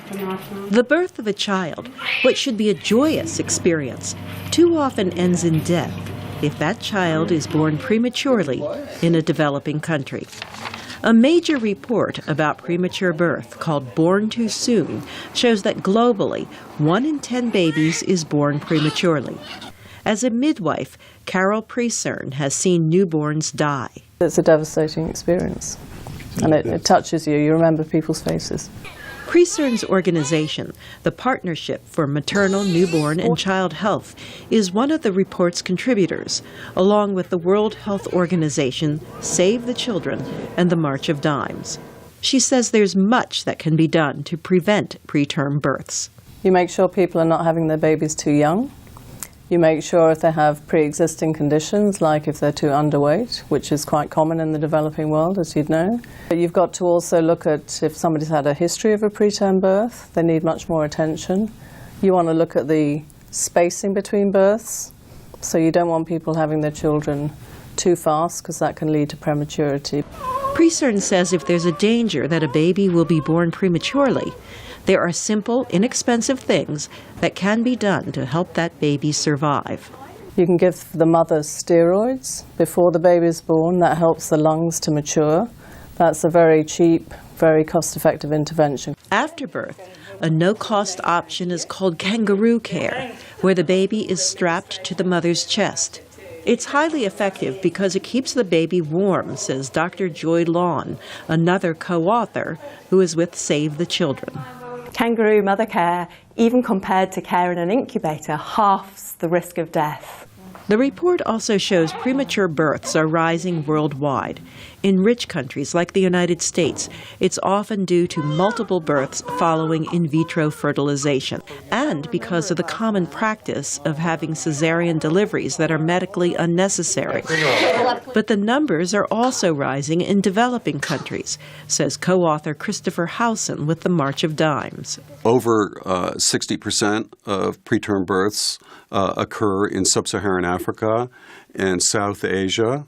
The birth of a child, what should be a joyous experience, too often ends in death if that child is born prematurely in a developing country. A major report about premature birth, called Born Too Soon, shows that globally, 1 in 10 babies is born prematurely. As a midwife, Carol Priesern has seen newborns die. It's a devastating experience, and it touches you. You remember people's faces. Priesern's organization, the Partnership for Maternal, Newborn, and Child Health, is one of the report's contributors, along with the World Health Organization, Save the Children, and the March of Dimes. She says there's much that can be done to prevent preterm births. You make sure people are not having their babies too young. You make sure if they have pre-existing conditions, like if they're too underweight, which is quite common in the developing world, as you'd know. But you've got to also look at if somebody's had a history of a preterm birth, they need much more attention. You want to look at the spacing between births, so you don't want people having their children too fast, because that can lead to prematurity. Priesern says if there's a danger that a baby will be born prematurely, there are simple, inexpensive things that can be done to help that baby survive. You can give the mother steroids before the baby is born. That helps the lungs to mature. That's a very cheap, very cost-effective intervention. After birth, a no-cost option is called kangaroo care, where the baby is strapped to the mother's chest. It's highly effective because it keeps the baby warm, says Dr. Joy Lawn, another co-author who is with Save the Children. Kangaroo mother care, even compared to care in an incubator, halves the risk of death. The report also shows premature births are rising worldwide. In rich countries like the United States, it's often due to multiple births following in vitro fertilization, and because of the common practice of having cesarean deliveries that are medically unnecessary. But the numbers are also rising in developing countries, says co-author Christopher Howson with the March of Dimes. Over 60% of preterm births occur in sub-Saharan Africa and South Asia.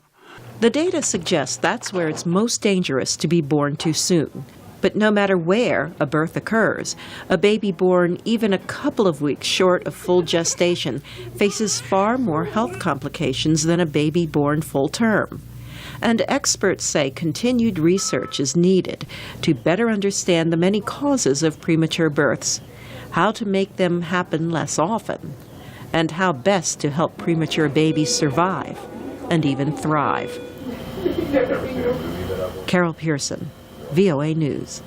The data suggests that's where it's most dangerous to be born too soon. But no matter where a birth occurs, a baby born even a couple of weeks short of full gestation faces far more health complications than a baby born full term. And experts say continued research is needed to better understand the many causes of premature births, how to make them happen less often, and how best to help premature babies survive and even thrive. Carol Pearson, VOA News.